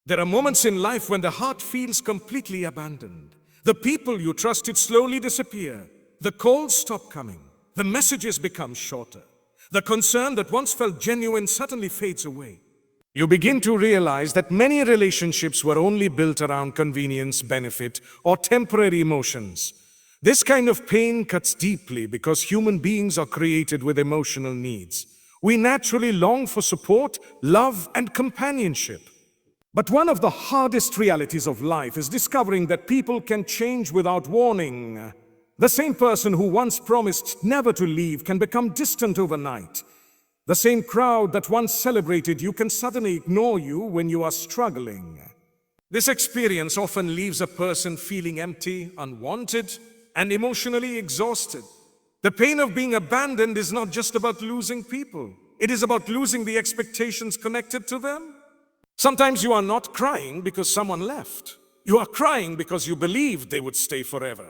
There are moments in life when the heart feels completely abandoned. The people you trusted slowly disappear. The calls stop coming. The messages become shorter. The concern that once felt genuine suddenly fades away. You begin to realize that many relationships were only built around convenience, benefit, or temporary emotions. This kind of pain cuts deeply because human beings are created with emotional needs. We naturally long for support, love, and companionship. But one of the hardest realities of life is discovering that people can change without warning. The same person who once promised never to leave can become distant overnight. The same crowd that once celebrated you can suddenly ignore you when you are struggling. This experience often leaves a person feeling empty, unwanted, and emotionally exhausted. The pain of being abandoned is not just about losing people. It is about losing the expectations connected to them. Sometimes you are not crying because someone left. You are crying because you believed they would stay forever.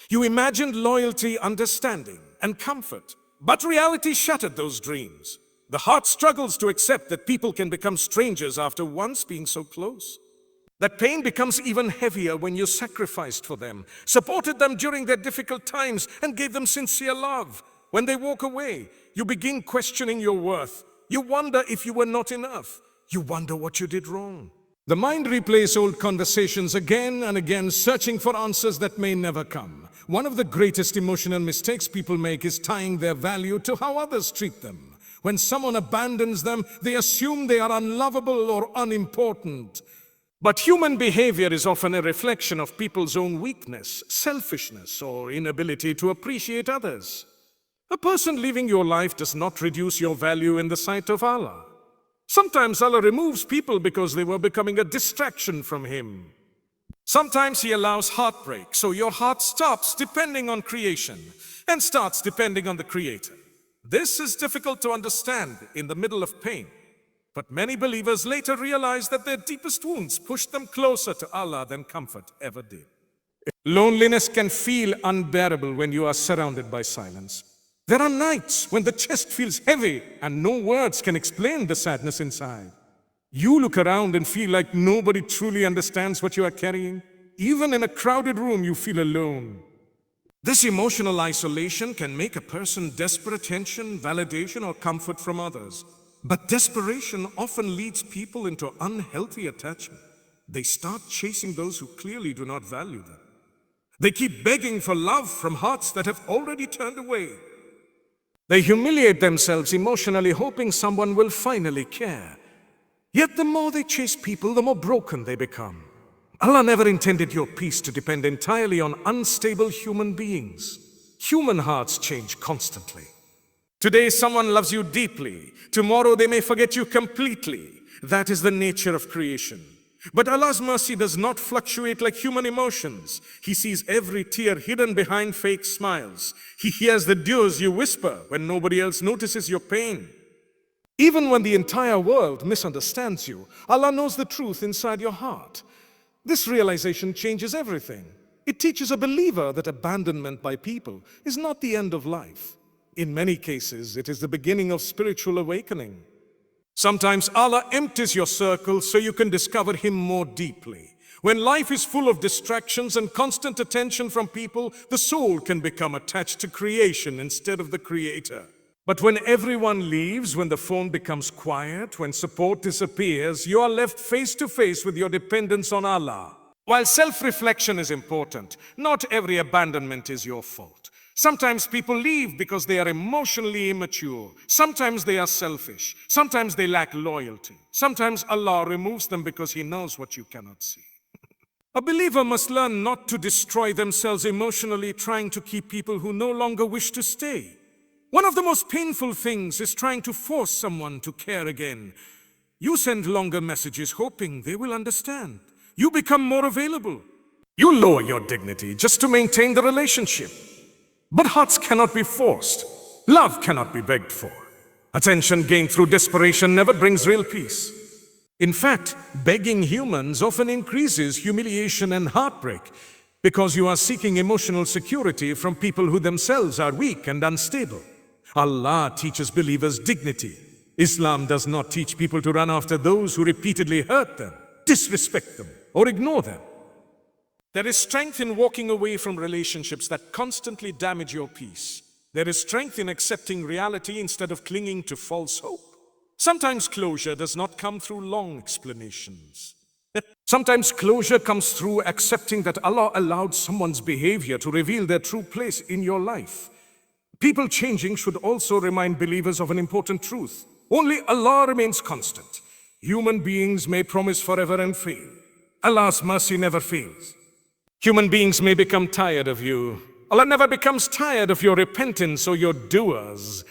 You imagined loyalty, understanding, and comfort. But reality shattered those dreams. The heart struggles to accept that people can become strangers after once being so close. That pain becomes even heavier when you sacrificed for them, supported them during their difficult times, and gave them sincere love. When they walk away, you begin questioning your worth. You wonder if you were not enough. You wonder what you did wrong. The mind replays old conversations again and again, searching for answers that may never come. One of the greatest emotional mistakes people make is tying their value to how others treat them. When someone abandons them, they assume they are unlovable or unimportant. But human behavior is often a reflection of people's own weakness, selfishness, or inability to appreciate others. A person leaving your life does not reduce your value in the sight of Allah. Sometimes Allah removes people because they were becoming a distraction from Him. Sometimes He allows heartbreak, so your heart stops depending on creation and starts depending on the Creator. This is difficult to understand in the middle of pain, but many believers later realize that their deepest wounds pushed them closer to Allah than comfort ever did. Loneliness can feel unbearable when you are surrounded by silence. There are nights when the chest feels heavy and no words can explain the sadness inside. You look around and feel like nobody truly understands what you are carrying. Even in a crowded room, you feel alone. This emotional isolation can make a person desperate attention, validation, or comfort from others. But desperation often leads people into unhealthy attachment. They start chasing those who clearly do not value them. They keep begging for love from hearts that have already turned away. They humiliate themselves emotionally, hoping someone will finally care. Yet the more they chase people, the more broken they become. Allah never intended your peace to depend entirely on unstable human beings. Human hearts change constantly. Today someone loves you deeply. Tomorrow they may forget you completely. That is the nature of creation. But Allah's mercy does not fluctuate like human emotions. He sees every tear hidden behind fake smiles. He hears the dues you whisper when nobody else notices your pain. Even when the entire world misunderstands you, Allah knows the truth inside your heart. This realization changes everything. It teaches a believer that abandonment by people is not the end of life. In many cases, it is the beginning of spiritual awakening. Sometimes Allah empties your circle so you can discover Him more deeply. When life is full of distractions and constant attention from people, the soul can become attached to creation instead of the Creator. But when everyone leaves, when the phone becomes quiet, when support disappears, you are left face to face with your dependence on Allah. While self-reflection is important, not every abandonment is your fault. Sometimes people leave because they are emotionally immature. Sometimes they are selfish. Sometimes they lack loyalty. Sometimes Allah removes them because He knows what you cannot see. A believer must learn not to destroy themselves emotionally trying to keep people who no longer wish to stay. One of the most painful things is trying to force someone to care again. You send longer messages hoping they will understand. You become more available. You lower your dignity just to maintain the relationship. But hearts cannot be forced. Love cannot be begged for. Attention gained through desperation never brings real peace. In fact, begging humans often increases humiliation and heartbreak because you are seeking emotional security from people who themselves are weak and unstable. Allah teaches believers dignity. Islam does not teach people to run after those who repeatedly hurt them. disrespect them, or ignore them. There is strength in walking away from relationships that constantly damage your peace. There is strength in accepting reality instead of clinging to false hope. Sometimes closure does not come through long explanations. Sometimes closure comes through accepting that Allah allowed someone's behavior to reveal their true place in your life. People changing should also remind believers of an important truth. Only Allah remains constant. Human beings may promise forever and fail. Allah's mercy never fails. Human beings may become tired of you. Allah never becomes tired of your repentance or your doers.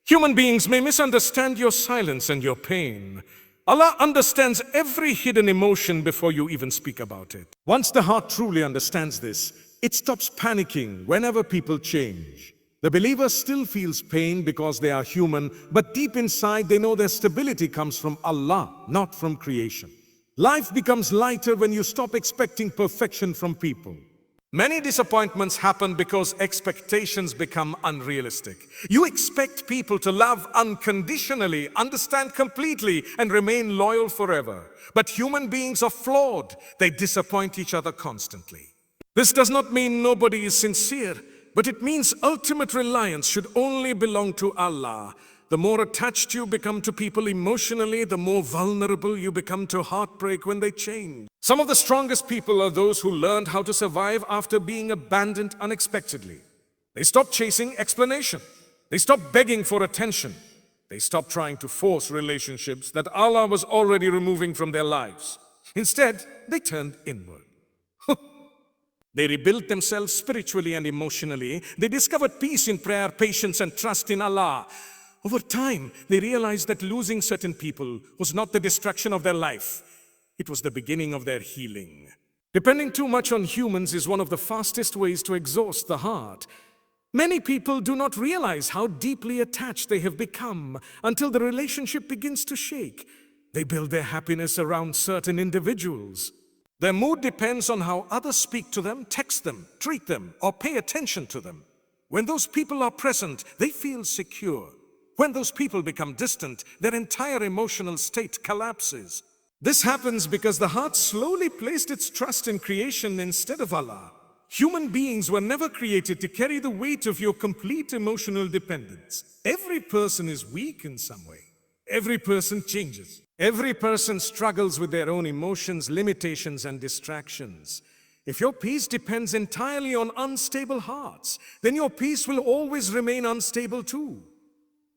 Human beings may misunderstand your silence and your pain. Allah understands every hidden emotion before you even speak about it. Once the heart truly understands this, it stops panicking whenever people change. The believer still feels pain because they are human, but deep inside they know their stability comes from Allah, not from creation. Life becomes lighter when you stop expecting perfection from people. Many disappointments happen because expectations become unrealistic. You expect people to love unconditionally, understand completely, and remain loyal forever. But human beings are flawed. They disappoint each other constantly. This does not mean nobody is sincere, but it means ultimate reliance should only belong to Allah. The more attached you become to people emotionally, the more vulnerable you become to heartbreak when they change. Some of the strongest people are those who learned how to survive after being abandoned unexpectedly. They stopped chasing explanation. They stopped begging for attention. They stopped trying to force relationships that Allah was already removing from their lives. Instead, they turned inward. They rebuilt themselves spiritually and emotionally. They discovered peace in prayer, patience, and trust in Allah. Over time, they realized that losing certain people was not the destruction of their life. It was the beginning of their healing. Depending too much on humans is one of the fastest ways to exhaust the heart. Many people do not realize how deeply attached they have become until the relationship begins to shake. They build their happiness around certain individuals. Their mood depends on how others speak to them, text them, treat them, or pay attention to them. When those people are present, they feel secure. When those people become distant, their entire emotional state collapses. This happens because the heart slowly placed its trust in creation instead of Allah. Human beings were never created to carry the weight of your complete emotional dependence. Every person is weak in some way. Every person changes. Every person struggles with their own emotions, limitations, and distractions. If your peace depends entirely on unstable hearts, then your peace will always remain unstable too.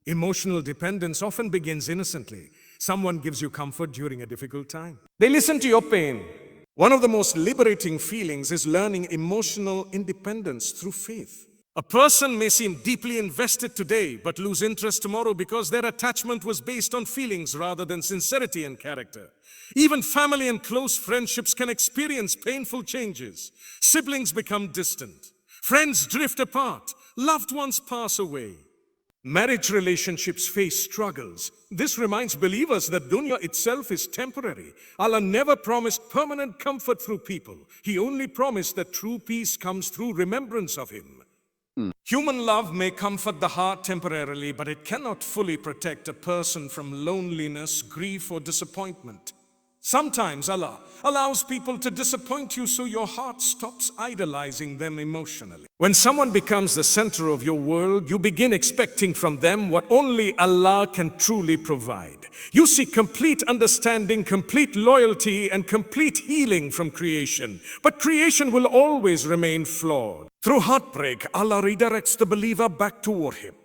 Emotional dependence often begins innocently. Someone gives you comfort during a difficult time. They listen to your pain. One of the most liberating feelings is learning emotional independence through faith. A person may seem deeply invested today, but lose interest tomorrow because their attachment was based on feelings rather than sincerity and character. Even family and close friendships can experience painful changes. Siblings become distant. Friends drift apart. Loved ones pass away. Marriage relationships face struggles. This reminds believers that dunya itself is temporary. Allah never promised permanent comfort through people. He only promised that true peace comes through remembrance of Him. Human love may comfort the heart temporarily, but it cannot fully protect a person from loneliness, grief, or disappointment. Sometimes Allah allows people to disappoint you so your heart stops idolizing them emotionally. When someone becomes the center of your world, you begin expecting from them what only Allah can truly provide. You seek complete understanding, complete loyalty, and complete healing from creation. But creation will always remain flawed. Through heartbreak, Allah redirects the believer back toward Him.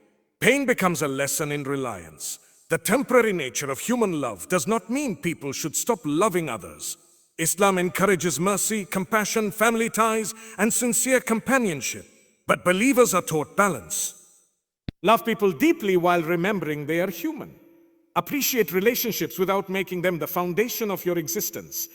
Pain becomes a lesson in reliance. The temporary nature of human love does not mean people should stop loving others. Islam encourages mercy, compassion, family ties, and sincere companionship. But believers are taught balance. Love people deeply while remembering they are human. Appreciate relationships without making them the foundation of your existence.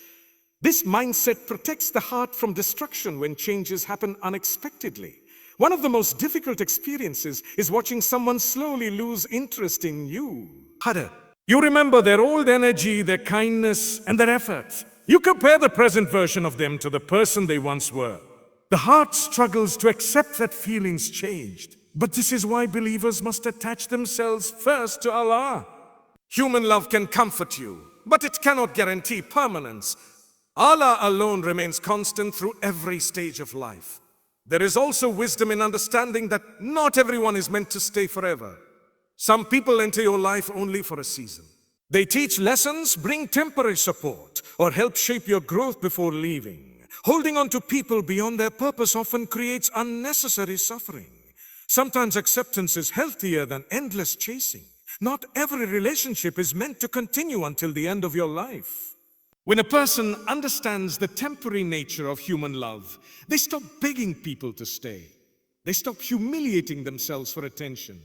This mindset protects the heart from destruction when changes happen unexpectedly. One of the most difficult experiences is watching someone slowly lose interest in you. You remember their old energy, their kindness, and their efforts. You compare the present version of them to the person they once were. The heart struggles to accept that feelings changed. But this is why believers must attach themselves first to Allah. Human love can comfort you, but it cannot guarantee permanence. Allah alone remains constant through every stage of life. There is also wisdom in understanding that not everyone is meant to stay forever. Some people enter your life only for a season. They teach lessons, bring temporary support, or help shape your growth before leaving. Holding on to people beyond their purpose often creates unnecessary suffering. Sometimes acceptance is healthier than endless chasing. Not every relationship is meant to continue until the end of your life. When a person understands the temporary nature of human love, they stop begging people to stay. They stop humiliating themselves for attention.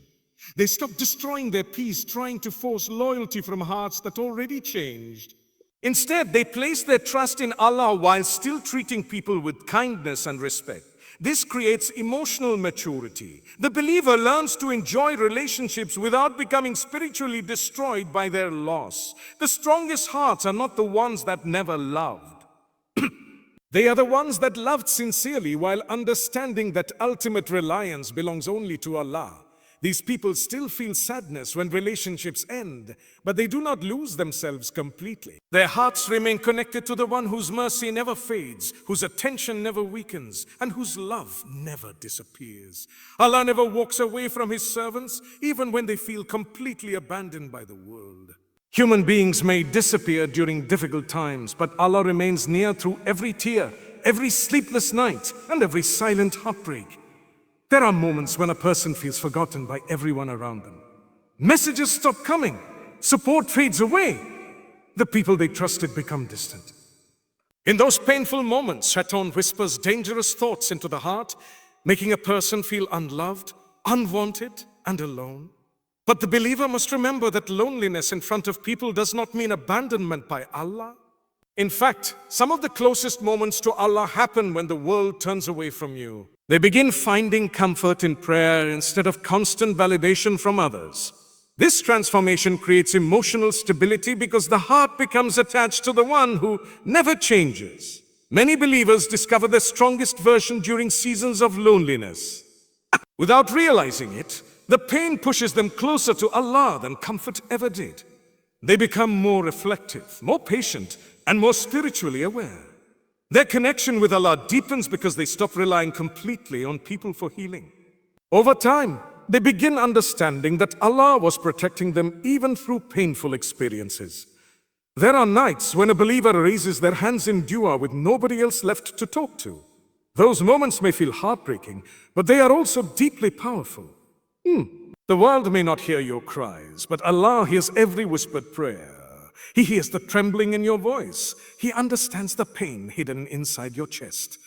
They stop destroying their peace, trying to force loyalty from hearts that already changed. Instead, they place their trust in Allah while still treating people with kindness and respect. This creates emotional maturity. The believer learns to enjoy relationships without becoming spiritually destroyed by their loss. The strongest hearts are not the ones that never loved. They are the ones that loved sincerely while understanding that ultimate reliance belongs only to Allah. These people still feel sadness when relationships end, but they do not lose themselves completely. Their hearts remain connected to the one whose mercy never fades, whose attention never weakens, and whose love never disappears. Allah never walks away from His servants, even when they feel completely abandoned by the world. Human beings may disappear during difficult times, but Allah remains near through every tear, every sleepless night, and every silent heartbreak. There are moments when a person feels forgotten by everyone around them. Messages stop coming. Support fades away. The people they trusted become distant. In those painful moments, Shaitan whispers dangerous thoughts into the heart, making a person feel unloved, unwanted, and alone. But the believer must remember that loneliness in front of people does not mean abandonment by Allah. In fact, some of the closest moments to Allah happen when the world turns away from you. They begin finding comfort in prayer instead of constant validation from others. This transformation creates emotional stability because the heart becomes attached to the one who never changes. Many believers discover their strongest version during seasons of loneliness. Without realizing it, the pain pushes them closer to Allah than comfort ever did. They become more reflective, more patient, and more spiritually aware. Their connection with Allah deepens because they stop relying completely on people for healing. Over time, they begin understanding that Allah was protecting them even through painful experiences. There are nights when a believer raises their hands in dua with nobody else left to talk to. Those moments may feel heartbreaking, but they are also deeply powerful. The world may not hear your cries, but Allah hears every whispered prayer. He hears the trembling in your voice. He understands the pain hidden inside your chest.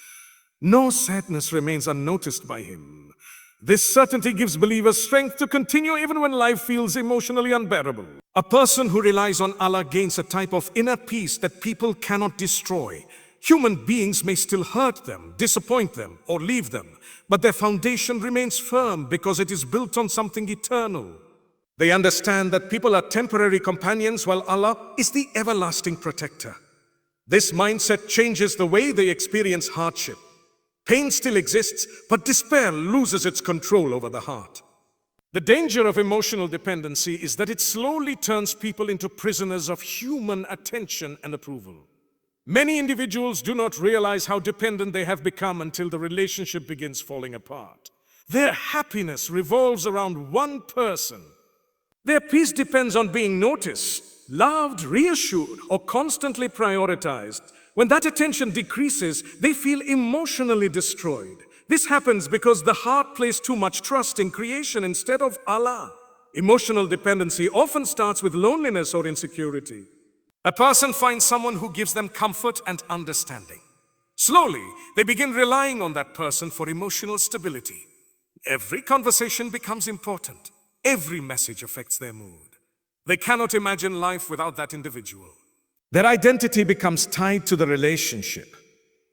No sadness remains unnoticed by Him. This certainty gives believers strength to continue even when life feels emotionally unbearable. A person who relies on Allah gains a type of inner peace that people cannot destroy. Human beings may still hurt them, disappoint them, or leave them, but their foundation remains firm because it is built on something eternal. They understand that people are temporary companions while Allah is the everlasting protector. This mindset changes the way they experience hardship. Pain still exists, but despair loses its control over the heart. The danger of emotional dependency is that it slowly turns people into prisoners of human attention and approval. Many individuals do not realize how dependent they have become until the relationship begins falling apart. Their happiness revolves around one person. Their peace depends on being noticed, loved, reassured, or constantly prioritized. When that attention decreases, they feel emotionally destroyed. This happens because the heart placed too much trust in creation instead of Allah. Emotional dependency often starts with loneliness or insecurity. A person finds someone who gives them comfort and understanding. Slowly, they begin relying on that person for emotional stability. Every conversation becomes important. Every message affects their mood. They cannot imagine life without that individual. Their identity becomes tied to the relationship.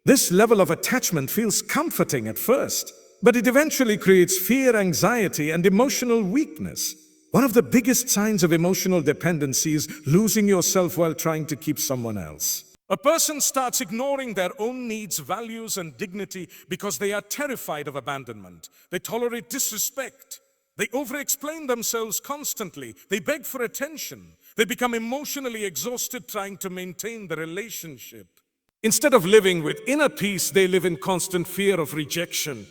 This level of attachment feels comforting at first, but it eventually creates fear, anxiety, and emotional weakness. One of the biggest signs of emotional dependency is losing yourself while trying to keep someone else. A person starts ignoring their own needs, values, and dignity because they are terrified of abandonment. They tolerate disrespect. They over-explain themselves constantly. They beg for attention. They become emotionally exhausted trying to maintain the relationship. Instead of living with inner peace, they live in constant fear of rejection.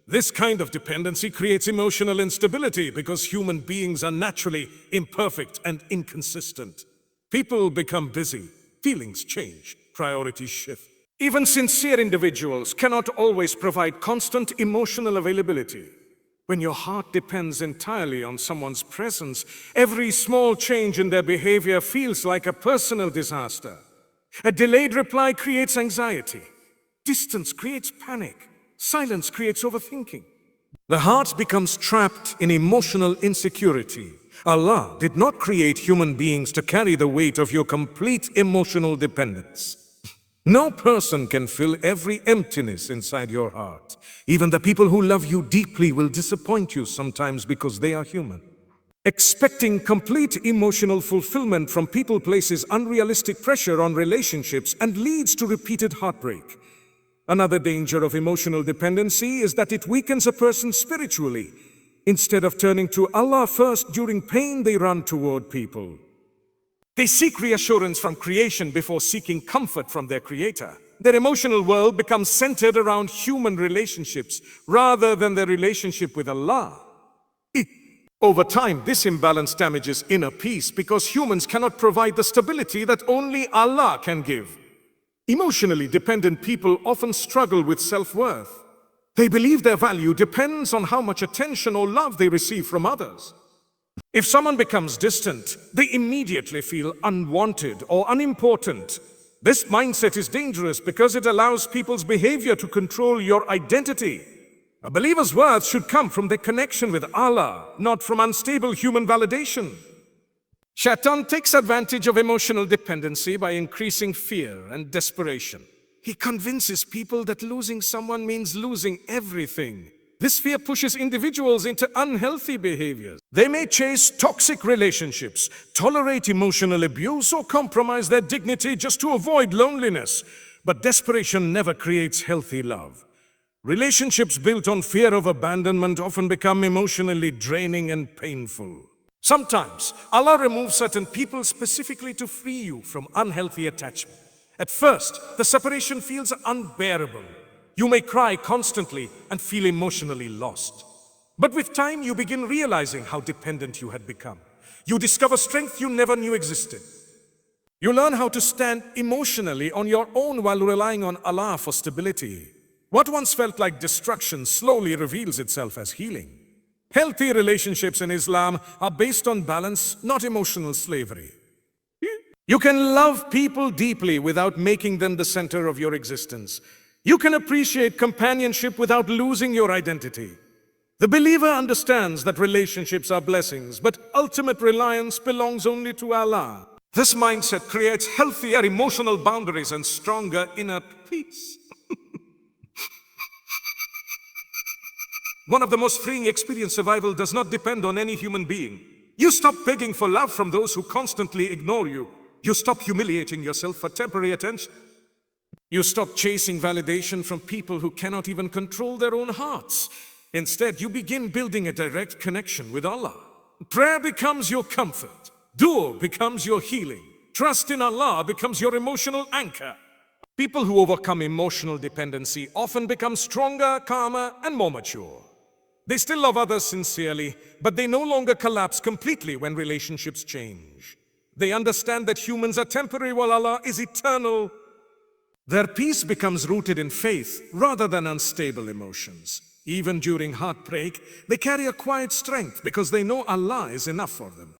This kind of dependency creates emotional instability because human beings are naturally imperfect and inconsistent. People become busy, feelings change, priorities shift. Even sincere individuals cannot always provide constant emotional availability. When your heart depends entirely on someone's presence, every small change in their behavior feels like a personal disaster. A delayed reply creates anxiety. Distance creates panic. Silence creates overthinking. The heart becomes trapped in emotional insecurity. Allah did not create human beings to carry the weight of your complete emotional dependence. No person can fill every emptiness inside your heart. Even the people who love you deeply will disappoint you sometimes because they are human. Expecting complete emotional fulfillment from people places unrealistic pressure on relationships and leads to repeated heartbreak. Another danger of emotional dependency is that it weakens a person spiritually. Instead of turning to Allah first during pain, they run toward people. They seek reassurance from creation before seeking comfort from their Creator. Their emotional world becomes centered around human relationships rather than their relationship with Allah. Over time, this imbalance damages inner peace because humans cannot provide the stability that only Allah can give. Emotionally dependent people often struggle with self-worth. They believe their value depends on how much attention or love they receive from others. If someone becomes distant, they immediately feel unwanted or unimportant. This mindset is dangerous because it allows people's behavior to control your identity. A believer's worth should come from their connection with Allah, not from unstable human validation. Shaitan takes advantage of emotional dependency by increasing fear and desperation. He convinces people that losing someone means losing everything. This fear pushes individuals into unhealthy behaviors. They may chase toxic relationships, tolerate emotional abuse, or compromise their dignity just to avoid loneliness. But desperation never creates healthy love. Relationships built on fear of abandonment often become emotionally draining and painful. Sometimes, Allah removes certain people specifically to free you from unhealthy attachment. At first, the separation feels unbearable. You may cry constantly and feel emotionally lost. But with time, you begin realizing how dependent you had become. You discover strength you never knew existed. You learn how to stand emotionally on your own while relying on Allah for stability. What once felt like destruction slowly reveals itself as healing. Healthy relationships in Islam are based on balance, not emotional slavery. You can love people deeply without making them the center of your existence. You can appreciate companionship without losing your identity. The believer understands that relationships are blessings, but ultimate reliance belongs only to Allah. This mindset creates healthier emotional boundaries and stronger inner peace. One of the most freeing experiences survival does not depend on any human being. You stop begging for love from those who constantly ignore you. You stop humiliating yourself for temporary attention. You stop chasing validation from people who cannot even control their own hearts. Instead, you begin building a direct connection with Allah. Prayer becomes your comfort. Dua becomes your healing. Trust in Allah becomes your emotional anchor. People who overcome emotional dependency often become stronger, calmer, and more mature. They still love others sincerely, but they no longer collapse completely when relationships change. They understand that humans are temporary while Allah is eternal. Their peace becomes rooted in faith rather than unstable emotions. Even during heartbreak, they carry a quiet strength because they know Allah is enough for them.